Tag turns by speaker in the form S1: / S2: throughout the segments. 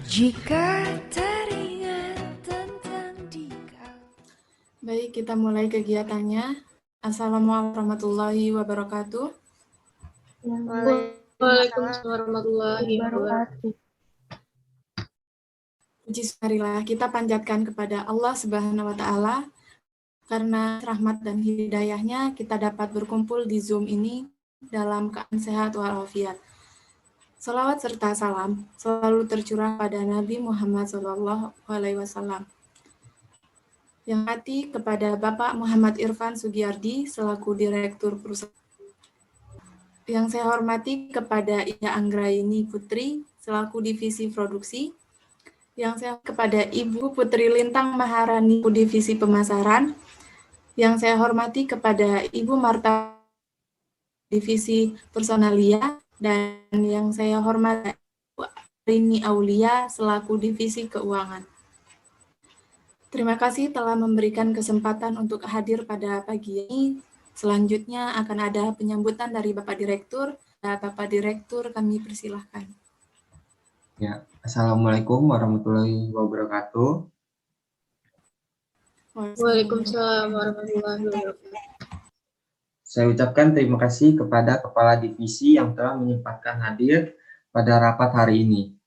S1: Jika teringat tentang dikau.
S2: Baik, kita mulai kegiatannya. Assalamualaikum warahmatullahi wabarakatuh.
S3: Waalaikumsalam warahmatullahi wabarakatuh.
S2: Puji marilah kita panjatkan kepada Allah Subhanahu wa Ta'ala, karena rahmat dan hidayahnya kita dapat berkumpul di Zoom ini dalam keadaan sehat walafiat. Salawat serta salam selalu tercurah pada Nabi Muhammad SAW. Yang hati kepada Bapak Muhammad Irfan Sugiyardi selaku Direktur Perusahaan. Yang saya hormati kepada Ida Anggraini Putri selaku Divisi Produksi. Yang saya kepada Ibu Putri Lintang Maharani Divisi Pemasaran. Yang saya hormati kepada Ibu Marta Divisi Personalia, dan yang saya hormati Rini Aulia selaku Divisi Keuangan. Terima kasih telah memberikan kesempatan untuk hadir pada pagi ini. Selanjutnya akan ada penyambutan dari Bapak Direktur. Bapak Direktur, kami persilahkan.
S4: Ya, Assalamualaikum warahmatullahi wabarakatuh.
S3: Waalaikumsalam warahmatullahi wabarakatuh.
S4: Saya ucapkan terima kasih kepada Kepala Divisi yang telah menyempatkan hadir pada rapat hari ini.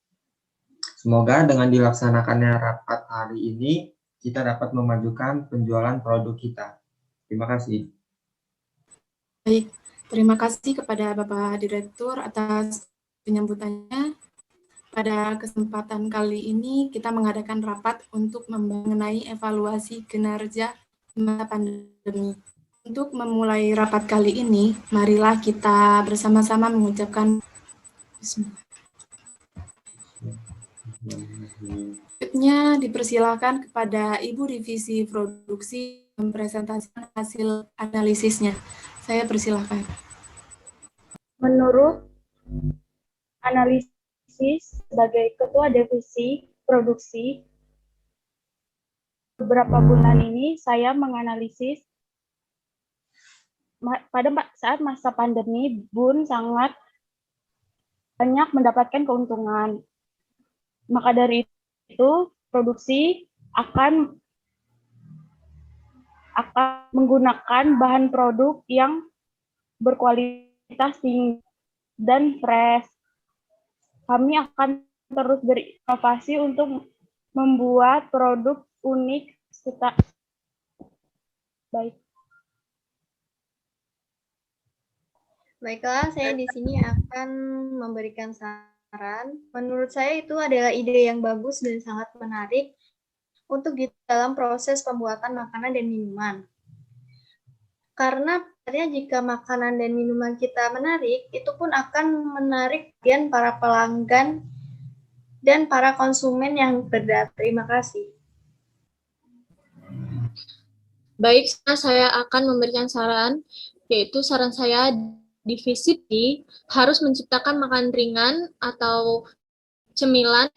S4: Semoga dengan dilaksanakannya rapat hari ini, kita dapat memajukan penjualan produk kita. Terima kasih.
S2: Baik, terima kasih kepada Bapak Direktur atas penyambutannya. Pada kesempatan kali ini kita mengadakan rapat untuk mengenai evaluasi kinerja masa pandemi. Untuk memulai rapat kali ini, marilah kita bersama-sama mengucapkan Selanjutnya dipersilakan kepada Ibu Divisi Produksi mempresentasikan hasil analisisnya. Saya persilakan.
S5: Menurut analisis sebagai Ketua Divisi Produksi, beberapa bulan ini saya menganalisis pada saat masa pandemi, Bun sangat banyak mendapatkan keuntungan. Maka dari itu, produksi akan menggunakan bahan produk yang berkualitas tinggi dan fresh. Kami akan terus berinovasi untuk membuat produk unik
S3: Baiklah, saya di sini akan memberikan saran. Menurut saya itu adalah ide yang bagus dan sangat menarik untuk di dalam proses pembuatan makanan dan minuman. Karena jika makanan dan minuman kita menarik, itu pun akan menarik perhatian para pelanggan dan para konsumen yang berdatang. Terima kasih.
S6: Baik, saya akan memberikan saran, yaitu saran saya divisi harus menciptakan makanan ringan atau cemilan,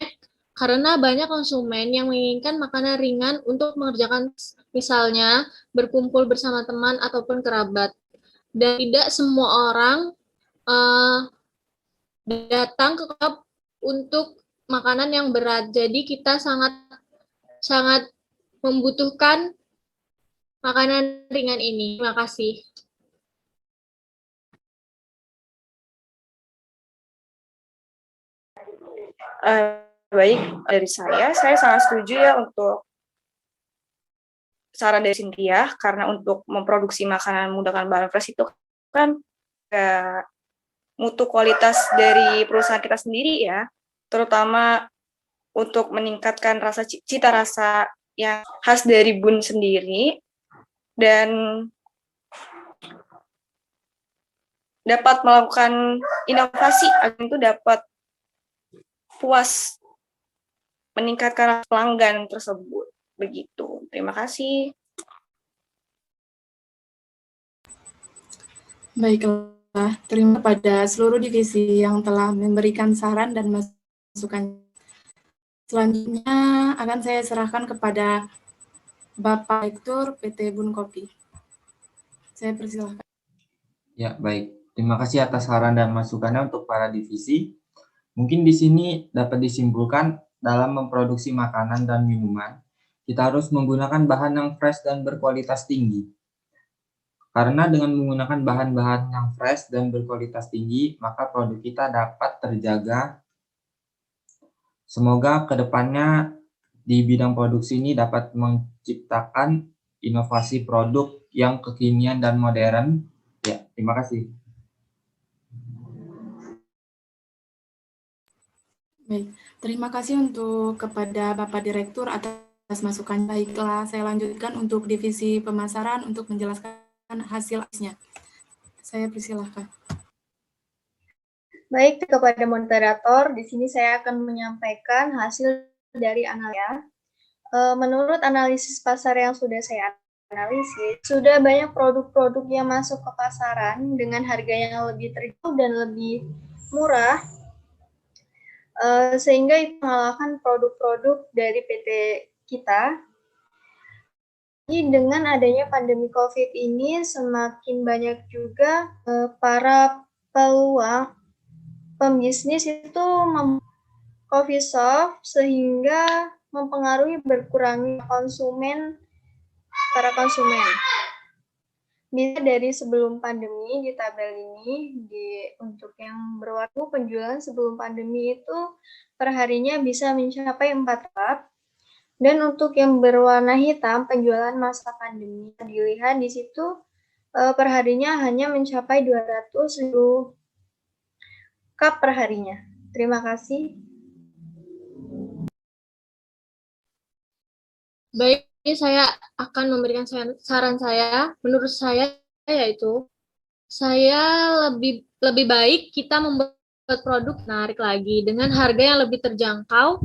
S6: karena banyak konsumen yang menginginkan makanan ringan untuk mengerjakan, misalnya berkumpul bersama teman ataupun kerabat. Dan tidak semua orang datang ke klub untuk makanan yang berat. Jadi kita sangat membutuhkan makanan ringan ini. Terima kasih.
S7: Baik, dari saya sangat setuju ya untuk saran dari Cynthia, karena untuk memproduksi makanan menggunakan bahan fresh itu kan mutu kualitas dari perusahaan kita sendiri ya, terutama untuk meningkatkan cita rasa yang khas dari Bun sendiri, dan dapat melakukan inovasi agar itu dapat puas meningkatkan pelanggan tersebut. Begitu. Terima kasih.
S2: Baiklah, terima pada seluruh divisi yang telah memberikan saran dan masukan. Selanjutnya akan saya serahkan kepada Bapak Direktur PT Bun Kopi. Saya persilahkan.
S4: Ya, baik. Terima kasih atas saran dan masukannya untuk para divisi. Mungkin di sini dapat disimpulkan dalam memproduksi makanan dan minuman, kita harus menggunakan bahan yang fresh dan berkualitas tinggi. Karena dengan menggunakan bahan-bahan yang fresh dan berkualitas tinggi, maka produk kita dapat terjaga. Semoga kedepannya di bidang produksi ini dapat menciptakan inovasi produk yang kekinian dan modern. Ya, terima kasih.
S2: Baik, terima kasih untuk kepada Bapak Direktur atas masukan. Baiklah, saya lanjutkan untuk divisi pemasaran untuk menjelaskan hasilnya. Saya persilahkan.
S3: Baik, kepada moderator, di sini saya akan menyampaikan hasil dari analisa. Menurut analisis pasar yang sudah saya analisis, sudah banyak produk-produk yang masuk ke pasaran dengan harga yang lebih terjangkau dan lebih murah, sehingga itu mengalahkan produk-produk dari PT kita. Jadi dengan adanya pandemi COVID ini, semakin banyak juga para peluang pembisnis itu coffee shop, sehingga mempengaruhi berkurangnya para konsumen. Bisa dari sebelum pandemi di tabel ini, untuk yang berwarna penjualan sebelum pandemi itu perharinya bisa mencapai 4 lap. Dan untuk yang berwarna hitam, penjualan masa pandemi, dilihat di situ perharinya hanya mencapai 200 cup perharinya. Terima kasih.
S6: Baik, saya akan memberikan saran saya. Menurut saya yaitu saya lebih baik kita membuat produk menarik lagi dengan harga yang lebih terjangkau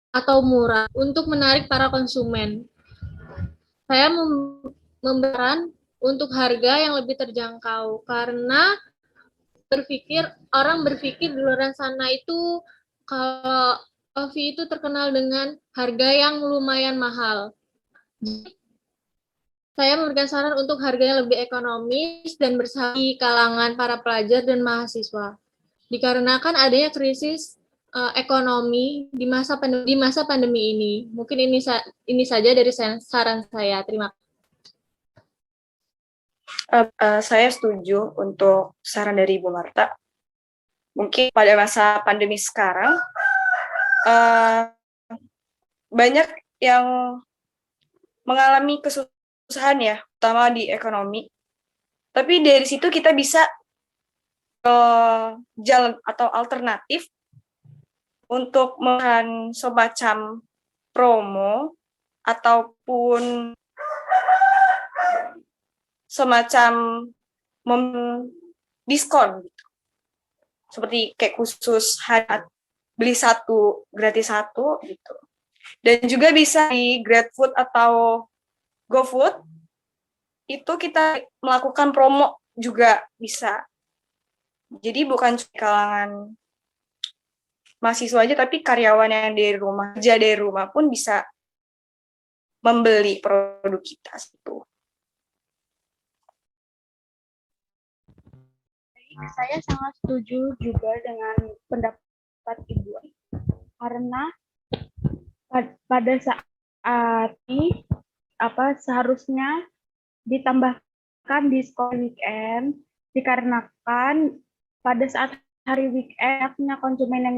S6: atau murah untuk menarik para konsumen. Saya memberikan untuk harga yang lebih terjangkau karena orang berpikir di luar sana itu kalau coffee itu terkenal dengan harga yang lumayan mahal. Jadi, saya memberikan saran untuk harga yang lebih ekonomis dan bersahabat di kalangan para pelajar dan mahasiswa. Dikarenakan adanya krisis ekonomi di masa pandemi ini. Mungkin ini saja dari saran saya. Terima kasih.
S7: Saya setuju untuk saran dari Ibu Marta. Mungkin pada masa pandemi sekarang, banyak yang mengalami kesusahan ya, terutama di ekonomi. Tapi dari situ kita bisa jalan atau alternatif untuk melakukan semacam promo ataupun semacam diskon gitu. Seperti kayak khusus beli 1 gratis 1 gitu. Dan juga bisa di GrabFood atau GoFood itu kita melakukan promo juga bisa. Jadi bukan kalangan mahasiswa aja, tapi karyawan yang dari rumah, kerja dari rumah pun bisa membeli produk kita itu.
S5: Saya sangat setuju juga dengan pendapat Ibu, karena pada saat ini seharusnya ditambahkan diskon weekend, dikarenakan pada saat hari weekend konsumen yang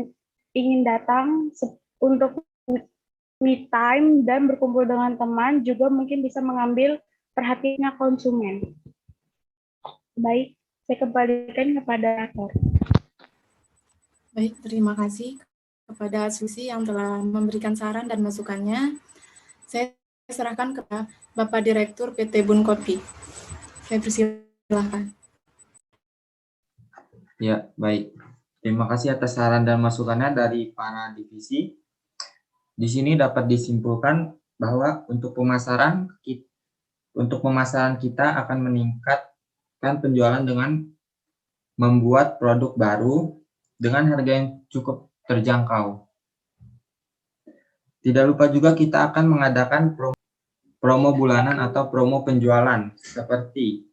S5: ingin datang untuk me time dan berkumpul dengan teman juga mungkin bisa mengambil perhatiannya konsumen. Baik, saya kembalikan kepada Dr.
S2: Baik, terima kasih kepada Susi yang telah memberikan saran dan masukannya. Saya serahkan kepada Bapak Direktur PT Bun Kopi. Saya persilahkan.
S4: Ya, baik. Terima kasih atas saran dan masukannya dari para divisi. Di sini dapat disimpulkan bahwa untuk pemasaran kita akan meningkatkan penjualan dengan membuat produk baru dengan harga yang cukup terjangkau. Tidak lupa juga kita akan mengadakan promo bulanan atau promo penjualan seperti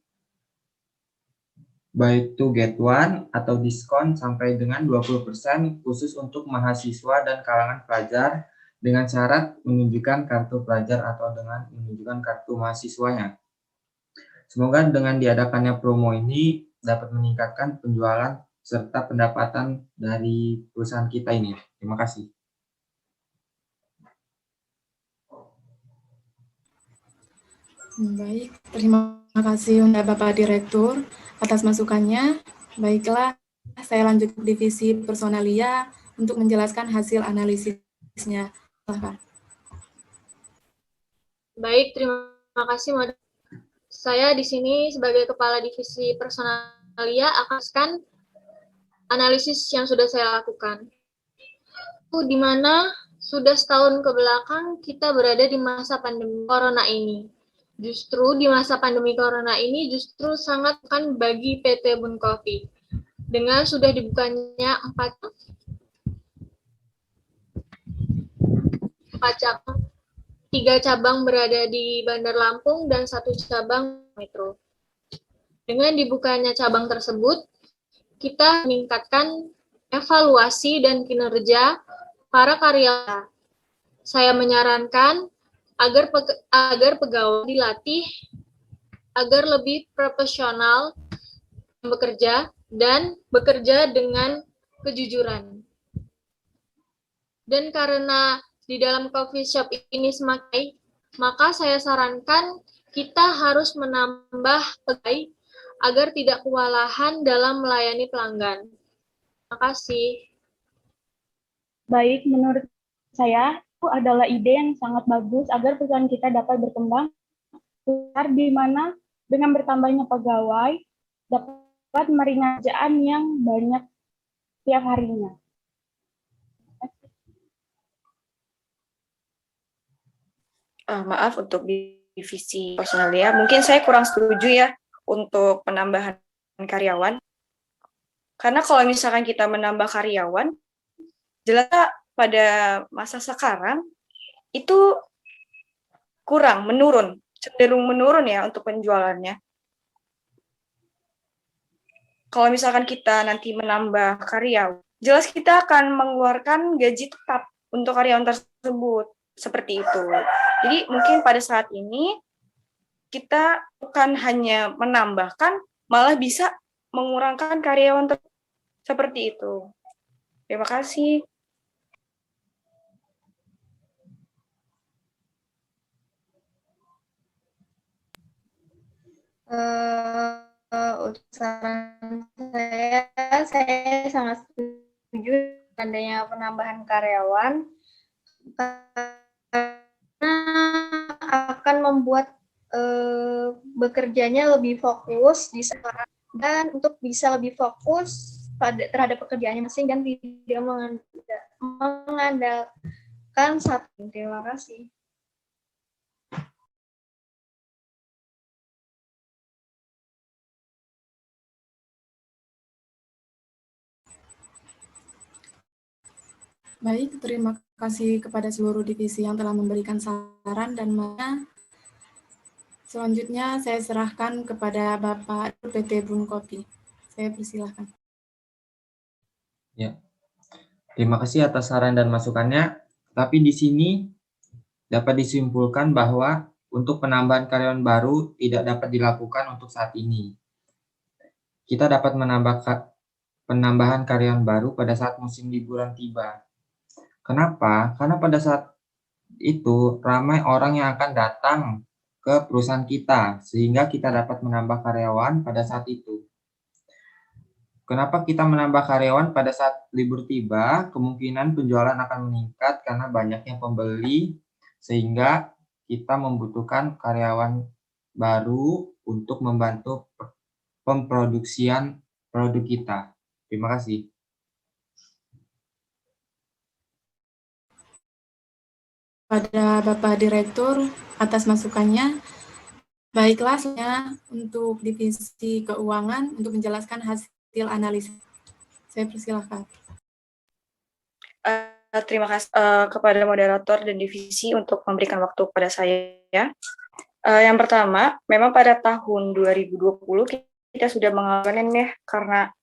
S4: baik to get one atau diskon sampai dengan 20% khusus untuk mahasiswa dan kalangan pelajar dengan syarat menunjukkan kartu pelajar atau dengan menunjukkan kartu mahasiswanya. Semoga dengan diadakannya promo ini dapat meningkatkan penjualan serta pendapatan dari perusahaan kita ini. Terima kasih.
S2: Baik, terima kasih untuk Bapak Direktur atas masukannya. Baiklah, saya lanjut ke divisi personalia untuk menjelaskan hasil analisisnya. Silakan.
S6: Baik, terima kasih, Madam. Saya di sini sebagai Kepala Divisi Personalia akan analisis yang sudah saya lakukan. Di mana sudah setahun ke belakang kita berada di masa pandemi Corona ini. Justru di masa pandemi Corona ini justru sangat kan bagi PT Bun Coffee. Dengan sudah dibukanya 4 cabang, 3 cabang berada di Bandar Lampung dan 1 cabang Metro. Dengan dibukanya cabang tersebut, kita meningkatkan evaluasi dan kinerja para karyawan. Saya menyarankan agar pegawai dilatih agar lebih profesional bekerja dan bekerja dengan kejujuran. Dan karena di dalam coffee shop ini semakin, maka saya sarankan kita harus menambah pegawai agar tidak kewalahan dalam melayani pelanggan. Terima kasih.
S5: Baik, menurut saya itu adalah ide yang sangat bagus agar perusahaan kita dapat berkembang besar, di mana dengan bertambahnya pegawai dapat meringankan kerjaan yang banyak tiap harinya.
S7: Maaf untuk divisi personalia, mungkin saya kurang setuju ya untuk penambahan karyawan. Karena kalau misalkan kita menambah karyawan, jelas pada masa sekarang itu kurang, menurun, cenderung menurun ya untuk penjualannya. Kalau misalkan kita nanti menambah karyawan, jelas kita akan mengeluarkan gaji tetap untuk karyawan tersebut, seperti itu. Jadi mungkin pada saat ini kita bukan hanya menambahkan, malah bisa mengurangkan karyawan seperti itu. Terima kasih.
S3: Untuk saran saya sangat setuju adanya penambahan karyawan karena akan membuat bekerjanya lebih fokus di sekarang, dan untuk bisa lebih fokus terhadap pekerjaannya masing dan tidak mengandalkan satu. Terima kasih.
S2: Baik, terima kasih kepada seluruh divisi yang telah memberikan saran dan selanjutnya saya serahkan kepada Bapak PT Bun Coffee. Saya persilahkan.
S4: Ya, terima kasih atas saran dan masukannya. Tapi di sini dapat disimpulkan bahwa untuk penambahan karyawan baru tidak dapat dilakukan untuk saat ini. Kita dapat menambah penambahan karyawan baru pada saat musim liburan tiba. Kenapa? Karena pada saat itu ramai orang yang akan datang ke perusahaan kita, sehingga kita dapat menambah karyawan pada saat itu. Kenapa kita menambah karyawan pada saat libur tiba? Kemungkinan penjualan akan meningkat karena banyaknya pembeli, sehingga kita membutuhkan karyawan baru untuk membantu pemproduksian produk kita. Terima kasih.
S2: Pada Bapak Direktur atas masukannya. Baiklah, selanjutnya untuk divisi keuangan untuk menjelaskan hasil analisis. Saya persilahkan.
S7: Terima kasih kepada moderator dan divisi untuk memberikan waktu kepada saya. Yang pertama, memang pada tahun 2020 kita sudah mengalami ya karena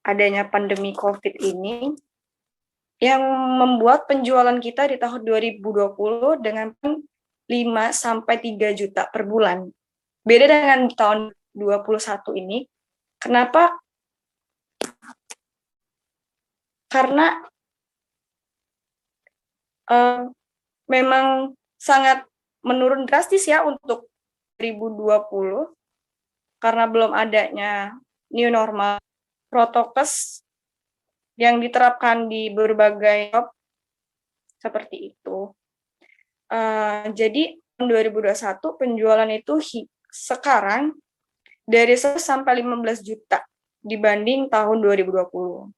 S7: adanya pandemi COVID ini yang membuat penjualan kita di tahun 2020 dengan 5-3 juta per bulan. Beda dengan tahun 2021 ini. Kenapa? Karena memang sangat menurun drastis ya untuk 2020 karena belum adanya new normal protokes yang diterapkan di berbagai job seperti itu. Jadi tahun 2021 penjualan itu sekarang dari 1 sampai 15 juta dibanding tahun 2020.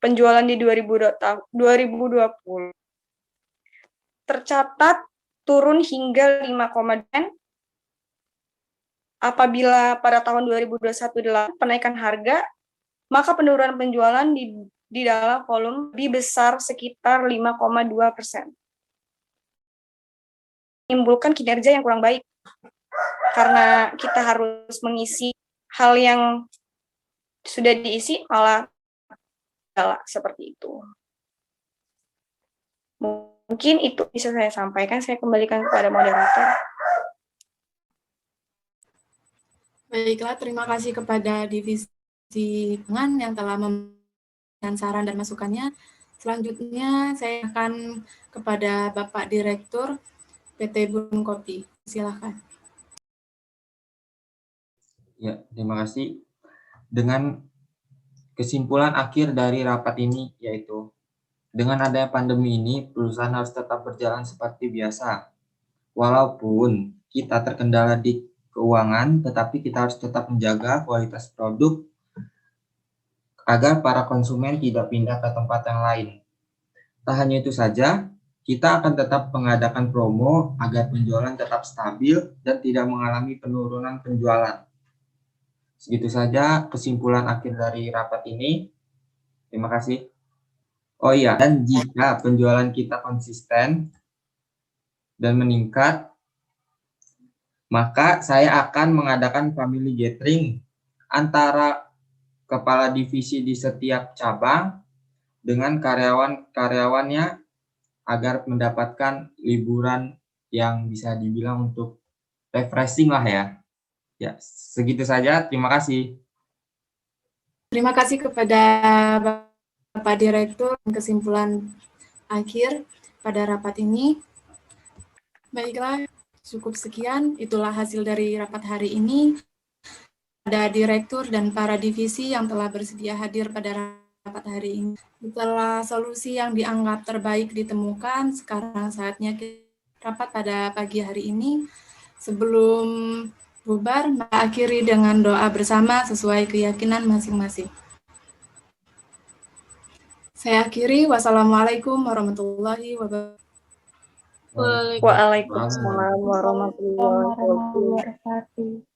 S7: Penjualan di 2020 tercatat turun hingga 5,10. Apabila pada tahun 2021 adalah penaikan harga, maka penurunan penjualan di dalam volume lebih besar sekitar 5,2%. Menimbulkan kinerja yang kurang baik karena kita harus mengisi hal yang sudah diisi malah seperti itu. Mungkin itu bisa saya sampaikan. Saya kembalikan kepada moderator.
S2: Baiklah, terima kasih kepada divisi pangan yang telah memberikan saran dan masukannya. Selanjutnya saya akan kepada Bapak Direktur PT Burung Kopi. Silakan.
S4: Ya, terima kasih. Dengan kesimpulan akhir dari rapat ini yaitu dengan adanya pandemi ini, perusahaan harus tetap berjalan seperti biasa. Walaupun kita terkendala di keuangan, tetapi kita harus tetap menjaga kualitas produk agar para konsumen tidak pindah ke tempat yang lain. Tak hanya itu saja, kita akan tetap mengadakan promo agar penjualan tetap stabil dan tidak mengalami penurunan penjualan. Segitu saja kesimpulan akhir dari rapat ini. Terima kasih. Oh iya, dan jika penjualan kita konsisten dan meningkat, maka saya akan mengadakan family gathering antara kepala divisi di setiap cabang dengan karyawan-karyawannya agar mendapatkan liburan yang bisa dibilang untuk refreshing lah ya. Ya, segitu saja. Terima kasih.
S2: Terima kasih kepada Bapak Direktur dan kesimpulan akhir pada rapat ini. Baiklah, cukup sekian. Itulah hasil dari rapat hari ini. Ada direktur dan para divisi yang telah bersedia hadir pada rapat hari ini. Setelah solusi yang dianggap terbaik ditemukan, sekarang saatnya kita rapat pada pagi hari ini. Sebelum bubar, akhiri dengan doa bersama sesuai keyakinan masing-masing. Saya akhiri, wassalamualaikum warahmatullahi wabarakatuh.
S7: Waalaikumsalam warahmatullahi wabarakatuh.
S5: wabarakatuh.